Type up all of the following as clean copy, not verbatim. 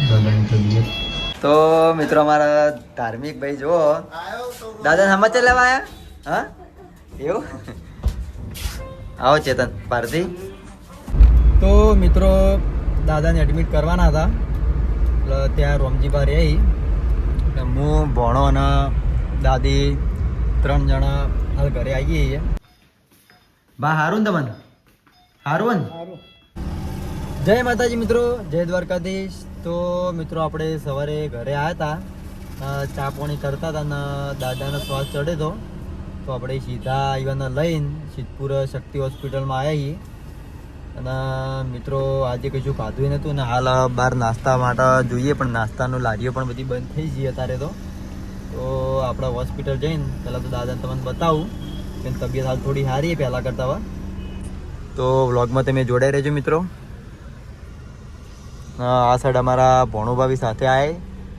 દાદાની તબિયત. તો મિત્રો અમારા ધાર્મિક ભાઈ જુઓ દાદા સમાચાર લેવા આવ્યા. હા એવું આવો ચેતન ભારતી. તો મિત્રો દાદાને એડમિટ કરવાના હતા એટલે ત્યાં રોમજીબા રહી હું ભણો અને દાદી 3 જણા હાલ ઘરે આવીએ છીએ. બા હારું ને તમને? હારું ને? જય માતાજી મિત્રો, જય દ્વારકાધીશ. તો મિત્રો આપણે સવારે ઘરે આવ્યા હતા, ચા પાણી કરતા હતા અને દાદાનો શ્વાસ ચડે તો આપણે સીધા આવ્યાને લઈને સિદ્ધપુર શક્તિ હોસ્પિટલમાં આવ્યા છીએ. અને મિત્રો આજે કશું ખાધું નહોતું ને હાલ બહાર નાસ્તા માટે જોઈએ પણ નાસ્તાનું લારીઓ પણ બધી બંધ થઈ ગઈ અત્યારે. તો આપણે હોસ્પિટલ જઈને પહેલાં તો દાદાને તમને બતાવું કે તબિયત હાલ થોડી સારી પહેલાં કરતાં હવે. તો વ્લોગમાં તમે જોડાઈ રહેજો મિત્રો. આ સાઈડ અમારા ભણુભાભી સાથે આવે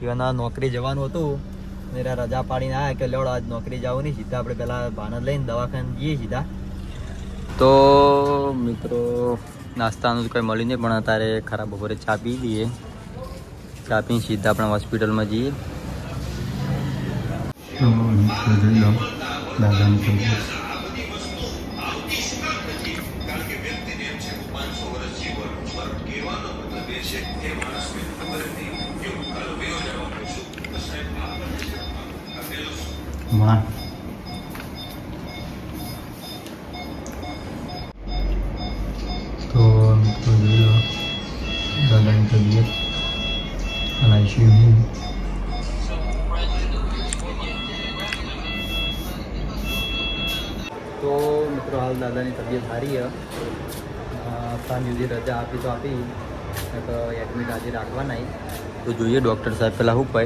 એવાના નોકરી જવાનું હતું, મેરા રજા પાડીને આવ્યા કે લેવડો આજ નોકરી જવું નહીં, સીધા આપણે પહેલાં ભાનર લઈને દવાખાને જઈએ સીધા. તો મિત્રો નાસ્તાનું કંઈ મળ્યું નહીં પણ અત્યારે ખરાબ બપોરે ચા પી દઈએ, ચા પીને સીધા આપણે હોસ્પિટલમાં જઈએ. તો જોઈ લો દાદાની તબિયત. વાહ તો જોઈ લો દાદાની તબિયત અને આઈસીયુ. તો મિત્રો હાલ દાદાની તબિયત સારી છે, સાંજ સુધી રજા આપી તો આપી તો એડમિટ આજે રાખવાના તો જોઈએ ડૉક્ટર સાહેબ પહેલાં શું કહે.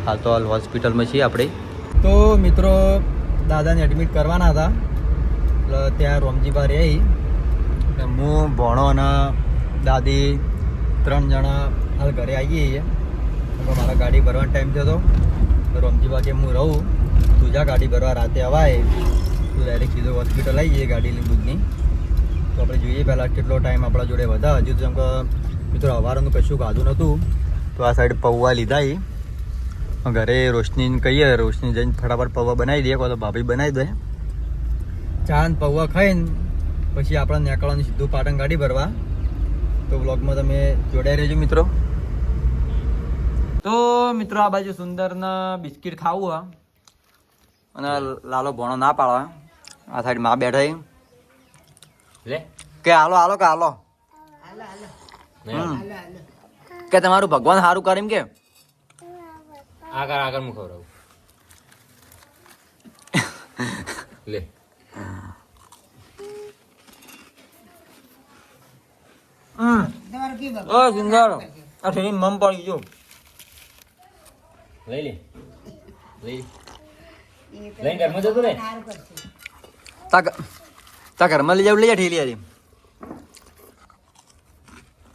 હાલ તો હાલ હોસ્પિટલમાં છીએ આપણે. તો મિત્રો દાદાને એડમિટ કરવાના હતા એટલે ત્યાં રોમજીબા રહી હું ભણો અને દાદી 3 જણા હાલ ઘરે આવીએ છીએ. મારા ગાડી ભરવાનો ટાઈમ થયો હતો, રોમજીબા કે હું રહું તું જા ગાડી ભરવા રાતે અવાય તું ડાયરેક્ટ સીધો હોસ્પિટલ આવી જઈએ ગાડી લઈને દૂધની. તો આપણે જોઈએ પહેલાં કેટલો ટાઈમ આપણા જોડે વધા. હજુ તો જેમ કે મિત્રો અવારનું કશું ખાધું નહોતું તો આ સાઈડ પૌવા લીધા એ ઘરે રોશનીને કહીએ, રોશની જઈને ફટાફટ પૌવા બનાવી દે, તો ભાભી બનાવી દે. ચા ને પૌવા ખાઈને પછી આપણે નીકળવાનું સીધું પાટણ ગાડી ભરવા. તો વ્લોગમાં તમે જોડાઈ રહેજો મિત્રો. તો મિત્રો આ બાજુ સુંદરના બિસ્કિટ ખાવું હા અને લાલો ભણો ના પાડવા. આ સાઈડ માં બેઠા લે કે હાલો હાલો કે હાલો કે તમારું ભગવાન સારું કરે એમ કે આગળ આગળ હું ખવડાવું લે. સુંદર આ થેલી મમ પડી જો લઈ લે લઈ લઈને ઘરમાં જતો રે. તા ઘરમાં લઈ જાવ, લઈ જા ઠેલી યારી.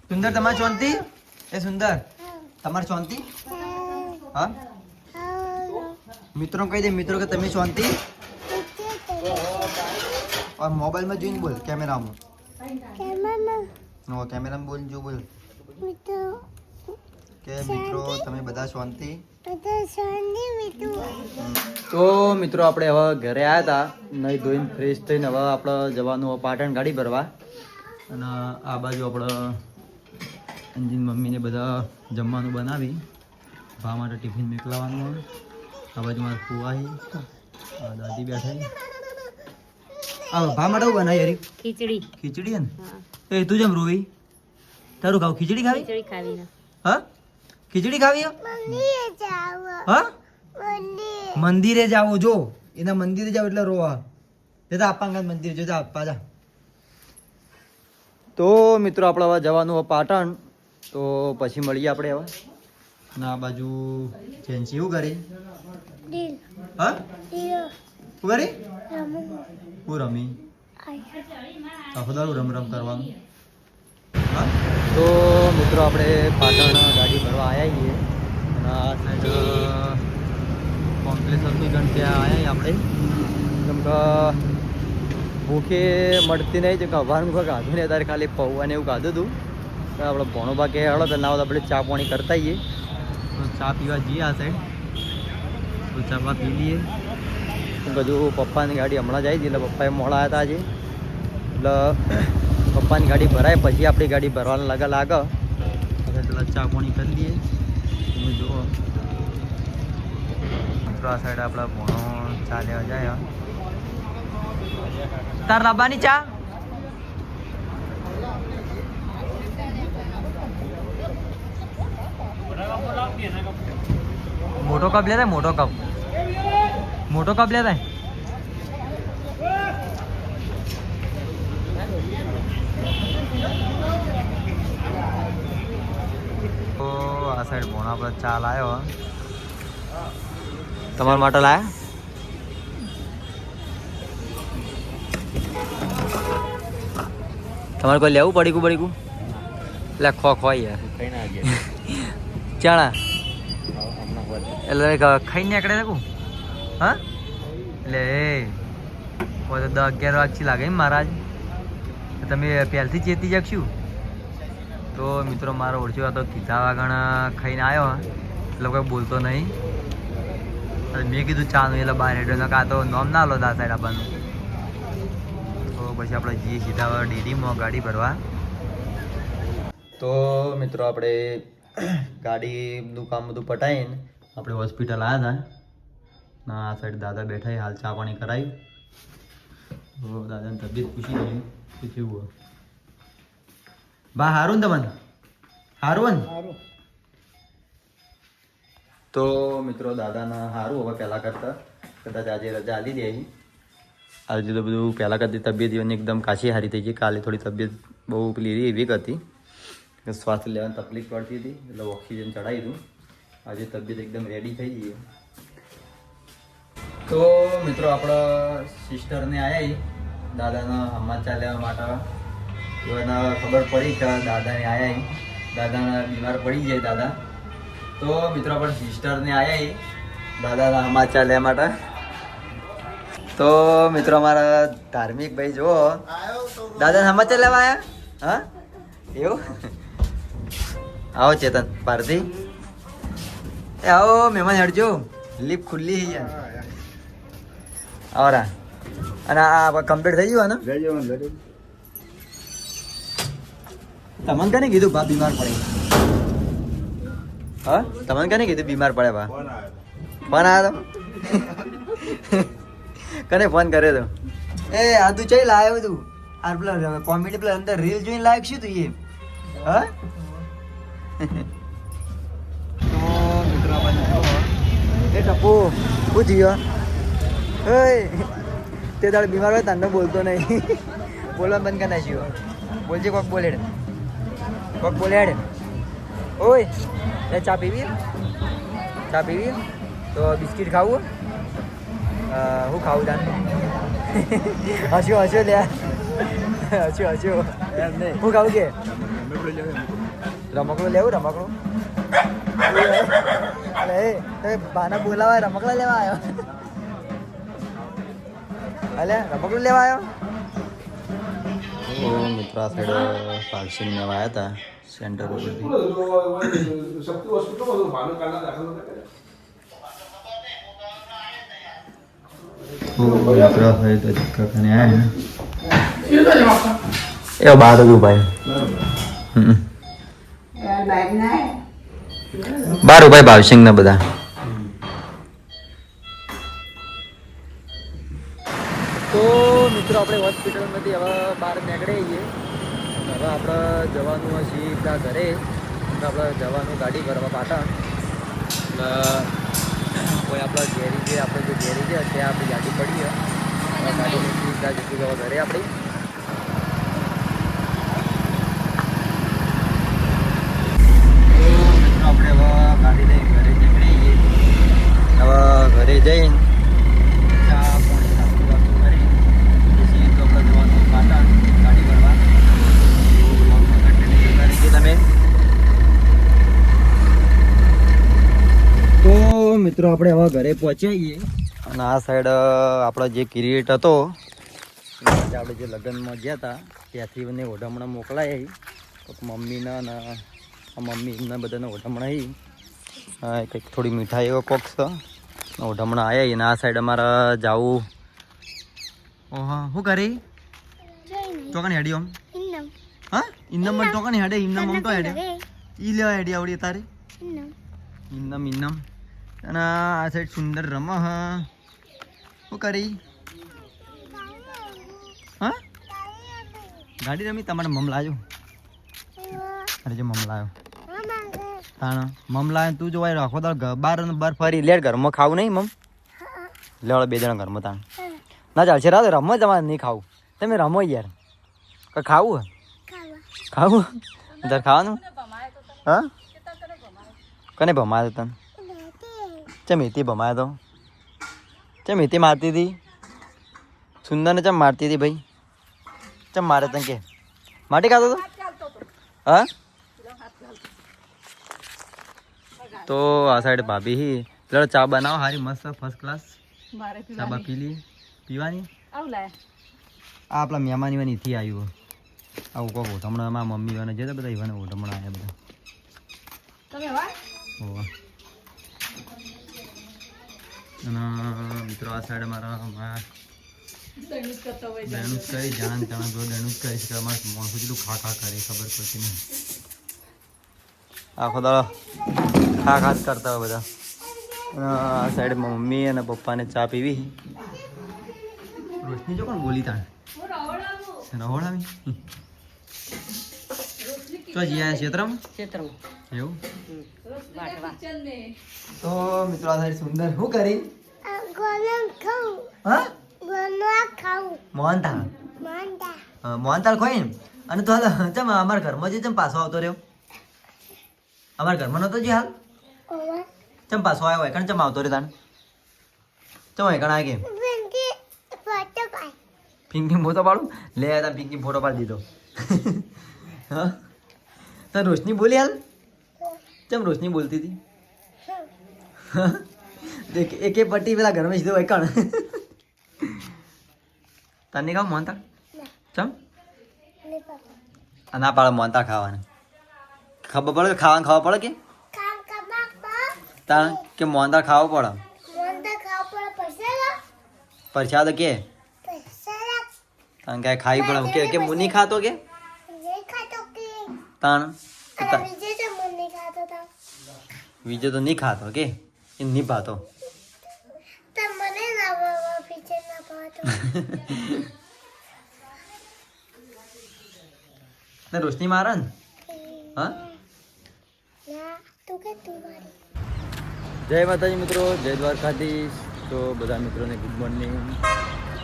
સુંદર તમારી શાંતિ? એ સુંદર તમારી શાંતિ? હા મિત્રો કહી દે મિત્રો કે તમે શાંતિ. મોબાઈલમાં જોઈને બોલ, કેમેરામાં કેમેરામાં બોલ જો બોલ કે મિત્રો તમે બધા શાંતિ. તો મિત્રો આપણે હવે ઘરે આવ્યા હતા, નહીં ધોઈને ફ્રેશ થઈને હવે આપણે જવાનું પાટણ ગાડી ભરવા. અને આ બાજુ આપણે અંજીન મમ્મીને બધા જમવાનું બનાવી ભા માટે ટિફિન મોકલાવાનું હોય. આ બાજુ મારે ફુવાહી દાદી બેઠા. આ ભા માટે શું બનાવી યારી? ખીચડી. ખીચડી ને એ તું જેમ રોવી તારું ખાવ ખીચડી ખાવી? ખીચડી ખાવી ને. હા ખીચડી ખાવી? હા મંદિરે જાવ જો એના મંદિરે જાવ એટલે રોવા જતા આપા મંદિર જતા આપવા જા. તો મિત્રો આપણે હવે જવાનું હોય પાટણ, તો પછી મળીએ આપણે હવે. અને આ બાજુ જેન્સી શું કરી? હા શું કરી? હું રમી આખો દાડું રમ રમ કરવાનું. હા તો મિત્રો આપણે પાટણ ગાડી ભરવા આવ્યા છીએ અને આ સાઈડ કોમ્પ્લેક્સ હતું ગણ ત્યાં આવ્યા આપણે. કેમ કે ભૂખે મળતી નહીં છે કે હવાનું કોઈ ખાધું નહીં, અત્યારે ખાલી પૌવાને એવું ખાધું હતું તો આપણે ભણો બાકી હેડો તો ના હોય તો આપણે ચા પાણી કરતા આવીએ તો ચા પીવા જઈએ આ સાઈડ તો ચા બા પી લઈએ બધું પપ્પાની ગાડી હમણાં જ આવી હતી એટલે પપ્પાએ મોડા આવ્યા હતા આજે એટલે પપ્પાની ગાડી ભરાય પછી આપણી ગાડી ભરવાના લાગે એટલે ચા પાણી કરી લઈએ તમે જુઓ આ સાઈડ આપણા ભણો ચા લેવા જાય તાર લાવવાની ચા મોટો કપ લેતા મોટો કપ લેતા તો આ સાઈડ ભોણા પર ચા લાવ્યો તમારા માટે લાયા તમારે કોઈ લેવું પડીકું એટલે ખો યાર ચાણા એટલે ખાઈને નીકળે શકું હા એટલે તો 10-11 વાગથી લાગે એમ મહારાજ તમે પહેલથી ચેતી જાગશું તો મિત્રો મારો ઓળખ્યો હતો કીધા વાગણ ખાઈને આવ્યો એટલે કોઈ બોલતો નહીં મેં કીધું ચાનું એટલે બહાર હેડ્યો કાં તો નોમ ના લો દા સાઈડ આપવાનું તો પછી આપણે જઈએ સીધા ડેરીમાં ગાડી ભરવા તો મિત્રો આપણે ગાડીનું કામ બધું પટાવીને આપણે હોસ્પિટલ આવ્યા હતા ના આ સાઈડ દાદા બેઠા હાલ ચા પાણી કરાવ્યું તો દાદાની તબિયત પૂછી ગઈ શું થયું બા હારું ને તમને હારું ને તો મિત્રો દાદાના સારું હવે પહેલાં કરતાં કદાચ આજે રજા આલી દે આજે તો બધું પહેલાં કરતી તબિયત એની એકદમ કાશી સારી થઈ ગઈ કાલે થોડી તબિયત બહુ પેલી વીક હતી કે શ્વાસ લેવાની તકલીફ પડતી હતી એટલે ઓક્સિજન ચડાવી દઉં આજે તબિયત એકદમ રેડી થઈ ગઈ તો મિત્રો આપણા સિસ્ટરને આવ્યા દાદાના સમાચાર લેવા માટે એને ખબર પડી કે દાદાને આવ્યા દાદાના બીમાર પડી જાય દાદા તો મિત્રો આપણા સિસ્ટરને આવ્યા દાદાના સમાચાર લેવા માટે તો મિત્રો અમારા ધાર્મિક ભાઈ જુઓ દાદાના સમાચાર લેવા આવ્યા હા એવું આવો ચેતન પારથી એ આવો મહેમાન હેડજો લિફ્ટ ખુલ્લી છે આવરા અને આ કમ્પ્લીટ થઈ ગયું ને તમને કને કીધું બા બીમાર પડે હા તમને કને કીધું બીમાર પડે બા ફોન આવ્યો તો કને ફોન કર્યો તો એ આ તું ચઈ લાવ્યો તું આ પેલા કોમેડી પેલા અંદર રીલ જોઈને લાયક શું તું એ હા તો મિત્રો એ ટપુ શું થયો તે તારે બીમાર હોય તને બોલતો નહીં બોલવા બંધ કરી નાખ્યું બોલજે કોક બોલે ઓય એ ચા પીવી તો બિસ્કિટ ખાવું હું ખાવું તાન હસ્યો લે હસ્યો હું ખાવું કે રમકડું લેવું અરે તમે બાના બોલાવા રમકડા લેવા આવ્યો અલે રમકડું લેવા આવ્યો મિત્રો આ સાઈડ પાર્સિંગ લેવા આવ્યા હતા સેન્ટર ઉપરથી એ બાર જ ઉભા બાર ઉભા ભાવસિંગ ના બધા તો મિત્રો આપણે હોસ્પિટલમાંથી હવે બહાર નીકળીએ છીએ હવે આપણે જવાનું હોય સીધા ઘરે આપણે જવાનું ગાડી ભરવા પાટણ એટલે કોઈ આપણા ઘેરી છે આપણે જે ઘેરી છે ત્યાં આપણી ગાડી પડી ગાડી સીધા જતું જવા ઘરે આપણી આપણે હવે ગાડી લઈ ઘરે નીકળી જઈએ હવે ઘરે જઈને ચા પાણી નાસ્તો કરી પછી તો આપણે જવાનું પાટણ ગાડી ભરવા તમે તો મિત્રો આપણે હવે ઘરે પહોંચ્યા અને આ સાઈડ આપણો જે કિરીટ હતો આપણે જે લગ્નમાં ગયા હતા ત્યાંથી મને ઓઢમણા મોકલાય મમ્મીના ને મમ્મી એમના બધાને ઓઢમણા આવી કંઈક થોડી મીઠાઈ એવો કોક છે ઓઢમણા આવ્યા ને આ સાઈડ અમારે જાવું ઓહા શું કરી ચોકણી હેડી આમ હા ઇન્નમ પણ ચોકણી હેડે ઇન્નમ આમ તો હેડે ઈ લેવા હેડી આવડી તારે ઇન્નમ અને આ સાઈડ સુંદર રમ હા શું કરી હા ગાડી રમી તમારે મમ લાજો અરે જો મમ લાયો તાણ મમ લાયો તું જોવાય રાખો તાર બાર બાર ફરી લેટ ઘરમાં ખાવું નહીં મમ લેવડે બે જણા ઘરમાં તાણ ના ચાલશે રાત રમો તમારે નહીં ખાવું તમે રમો યાર કઈ ખાવું ખાવું તાર ખાવાનું હા કને ભમાયો તને ચમ એથી ભમાયો તો ચમ એથી મારતી હતી સુંદરને ચમ મારતી હતી ભાઈ ચમ મારે તને કે માટી ખાતો તો હા તો આ સાઈડ ભાભી હી લડ ચા બનાવો હારી મસ્ત ફર્સ્ટ ક્લાસ ચા બા પી લી પીવાની આ આપણા મહેમાન ઈવાની થી આવ્યું આવું કહો ઓઢમણા મારા મમ્મી વાને જે બધા ઈવાને ઓઢમણા આવ્યા બધા હોવા અને મિત્રો આ સાઈડ મારા દૈનુસ કરી જાણ જાણ જો દૈનુસ કરી છે અમારે મોણસું જેટલું ખા ખા કરે ખબર પડતી નહીં આખો દાડો ખા ખા કરતા હોય બધા આ સાઈડ મમ્મી અને પપ્પાને ચા પીવી રોશની જો કોણ બોલી તાણ રહોડાવી તો જીયા ક્ષેત્રમાં એવું તો મિત્રો આ સાઈડ સુંદર શું કરી હા મોહનથાળ મોહનથાળ ખોઈ ને અને તો હાલ ચમ અમારા ઘરમાં જે ચમ પાછો આવતો રહ્યો અમારા ઘરમાં નતો જે હાલ ચમ પાછો આવ્યો હોય કણ ચમ આવતો રહ્યો તાણ ચમ હોય કણ આ કે પિંકી ફોટો પાડું લે તા પિંકી ફોટો પાડી દીધો હા તો રોશની બોલી હાલ ચમ રોશની બોલતી હતી એક પટ્ટી પેલા ઘરમાં સીધો હોય કણ તને ખાવ મોહનથાળ ચમ ના પાડે મોહનથાળ ખાવાને ખબર પડે કે ખાવાનું ખાવા પડે કે તાણ કે મોહનથાળ ખાવો પડે પરસાદ કે તાણ કે ખાવી પડે કે મુની ખાતો કે તાણ વિજય તો નહીં ખાતો કે એ નહીં ભાતો રોશની મારે ને હા જય માતાજી મિત્રો જય દ્વારકાધીશ તો બધા મિત્રોને ગુડ મોર્નિંગ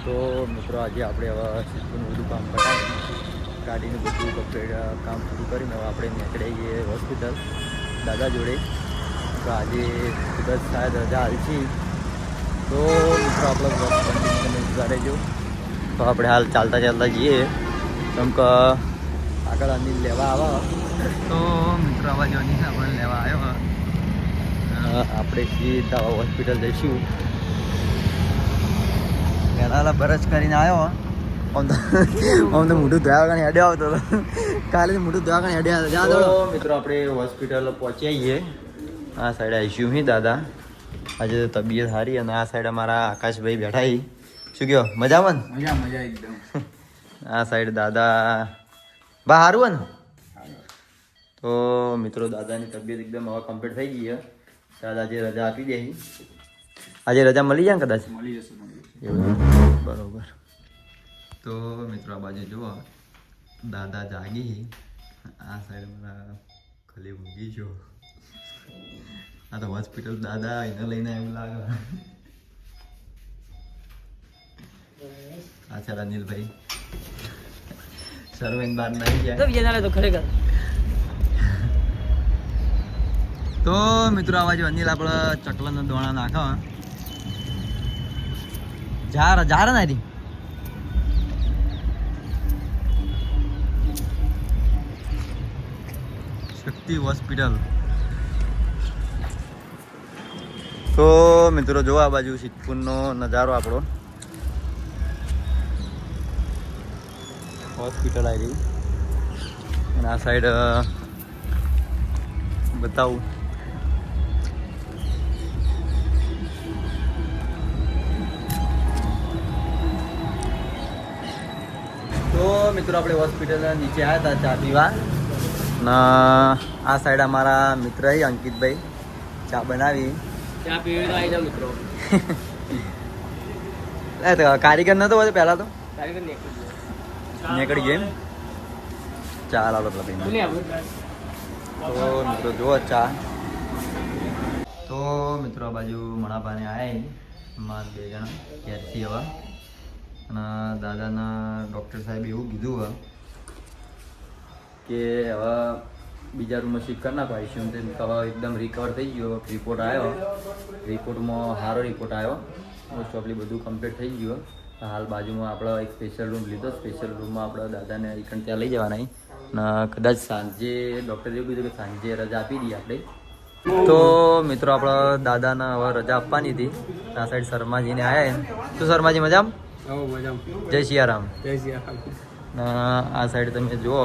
તો મિત્રો આજે આપણે હવે સિદ્ધપુરનું બધું કામ પટાવીને ગાડીનું બધું કમ્પ્લીટ કામ પૂરું કરીને હવે આપણે નીકળી ગઈએ હોસ્પિટલ દાદા જોડે તો આજે કદાચ શાયદ રજા હાલશી તો મિત્રો આપણે બ્લોગ કન્ટિન્યુ જતા રહેજો તો આપણે હાલ ચાલતા ચાલતા જઈએ કેમ કે આગળ અનિલ લેવા આવે તો મિત્રો આવા જો અનિલ આપણને લેવા આવ્યો આપણે સીધા હોસ્પિટલ જઈશું પહેલાં બરસ કરીને આવ્યો આમ તો મોઢું ધોયા વગર હેડ્યો આવતો હતો કાલે મોઢું ધોયા વગર હેડ્યો આવતો તો મિત્રો આપણે હોસ્પિટલ પહોંચી આવીએ આ સાઈડ આવીશું હી દાદા આજે તો તબિયત સારી અને આ સાઈડ અમારા આકાશભાઈ બેઠા હી શું કહો મજામાં મજા એકદમ આ સાઈડ દાદા બા સારું ને તો મિત્રો દાદાની તબિયત એકદમ હવે કમ્પ્લીટ થઈ ગઈ છે દાદા આજે રજા આપી દે આજે રજા મળી જાય ને કદાચ મળી જશે એવું બરોબર તો મિત્રો આ બાજુ જુઓ દાદા જાગી આ સાઈડ મારા ખાલી ઊંઘી છો આ તો હોસ્પિટલ દાદા એને લઈને એવું લાગે આ છે અનિલભાઈ સર્વેન બાર નહીં જાય તો ખરેખર તો મિત્રો આવા જો અનિલ આપણે ચકલાના દોણા નાખવા જા ને આરી શક્તિ હોસ્પિટલ તો મિત્રો જો આ બાજુ સિદ્ધપુરનો નજારો આપણો હોસ્પિટલ આવી રહી અને આ સાઈડ બતાવું તો મિત્રો આપણે હોસ્પિટલ નીચે આવ્યા હતા ચા પીવા અને આ સાઈડ અમારા મિત્ર અંકિતભાઈ ચા બનાવી ચા પીવી તો આવી જાવ મિત્રો. કારીગર નતો હોય પહેલા તો કારીગર નીકળી ગયો એમ. ચાલ આવડો પેલા ભાઈ તો મિત્રો જુઓ ચા. તો મિત્રો આ બાજુ મણાપાને આવ્યા માર 2 જણા ક્યારથી હવે અને દાદાના ડૉક્ટર સાહેબ એવું કીધું હોય કે હવે બીજા રૂમમાં શિફ્ટ કરી નાખો આઈસીયુ તે હવે એકદમ રિકવર થઈ ગયો. રિપોર્ટ આવ્યો, રિપોર્ટમાં સારો રિપોર્ટ આવ્યો, મોસ્ટ ઓફલી બધું કમ્પ્લીટ થઈ ગયું. હાલ બાજુમાં આપણે એક સ્પેશિયલ રૂમ લીધો. સ્પેશિયલ રૂમમાં આપણે દાદાને એકણ ત્યાં લઈ જવાના અને કદાચ સાંજે ડૉક્ટરે એવું કીધું કે સાંજે રજા આપી દઈએ આપણે. તો મિત્રો આપણા દાદાને હવે રજા આપવાની હતી. આ સાઈડ શર્માજીને આવ્યા. શું શર્માજી મજામાં? જય સિયારામ. આ સાઈડ તમે જુઓ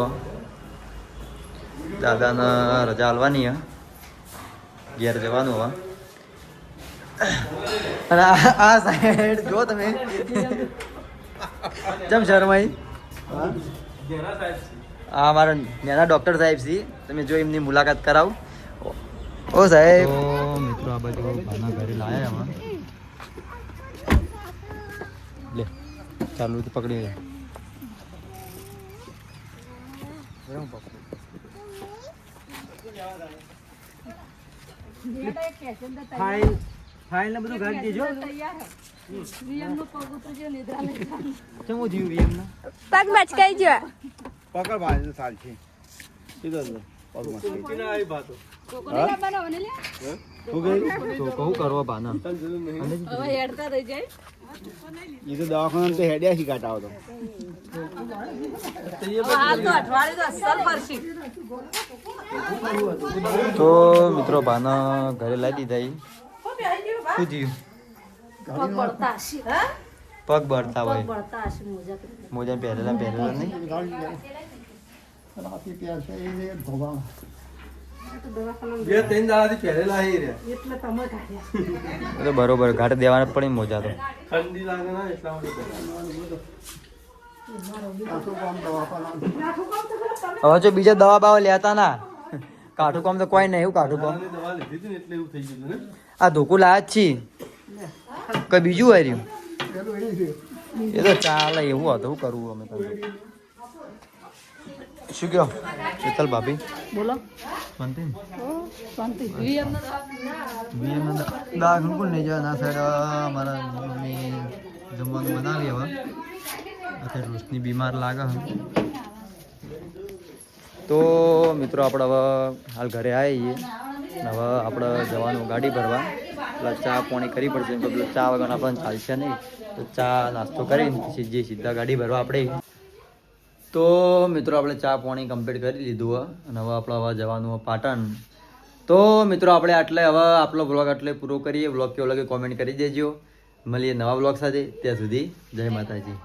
દાદાને રજા આલવાની ઘેર જવાનું હવે. અને આ સાઈડ જો તમે જેમ શર્માઈ આ મારા નાના ડૉક્ટર સાહેબ છે. તમે જો એમની મુલાકાત કરાવો. ઓ સાહેબ મિત્રો આ બાજુ ભાના ઘરે લાયા એમાં લે ચાલુ તો પકડી ફાઇલ ને બધું ગાડી દેજો. ચમો જીવ વીએમ ના પગ મચકાઈ જો પકડ ભાઈ સાલ છે સીધો પગ મસ્તી આવી બાતો કોકોને બનાવને લે હું ગઈ તો કહું કરવા ભાના હવે હેડતા રહી જાય. એ તો દવાખાના તો હેડ્યા શી કાઢાવો તો આ તો અઠવાડિયે તો અસર પરસી. તો મિત્રો ભાના ઘરે લાવી દીધા. શું થયું? પગ બળતા હશે. હા પગ બળતા પગ હોય. બળતા હશે મોજા મોજા પહેરેલા નહીં. એટલે તમે કાઢ્યા. એ તો બરોબર ઘાટ દેવાના પડે મોજા તો. હવે જો બીજા દવા બાવા લેતા ના. કાઠું કામ તો કોઈ નહીં. એવું કાઠું કામ આ ધોકું લાયા જ છીએ. કઈ બીજું આવ્યું એ તો ચાલે. એવું હતું શું કરવું અમે તમે શું કહો શીતલ ભાભી બોલો શાંતિ શાંતિ. દાખ કોણ નહીં જાય. ના સાઈડ અમારા મમ્મી જમવાનું બનાવી હવે. અત્યારે રોશની બીમાર લાગે. તો મિત્રો આપણે હવે હાલ ઘરે આવીએ. હવે આપણે જવાનું ગાડી ભરવા. પેલા ચા પાણી કરવી પડશે. પેલા ચા વગર આપણને ચાલશે નહીં. તો ચા નાસ્તો કરીને પછી સીધા ગાડી ભરવા આપણે. તો મિત્રો આપણે ચા પાણી કમ્પ્લીટ કરી લીધું અને હવે આપણે હવે જવાનું પાટણ. તો મિત્રો આપણે આટલે હવે આપણો વ્લોગ આટલે પૂરો કરીએ. વ્લોગ કેવો લાગે કોમેન્ટ કરી દેજો. મળીએ નવા વ્લોગ સાથે. ત્યાં સુધી જય માતાજી.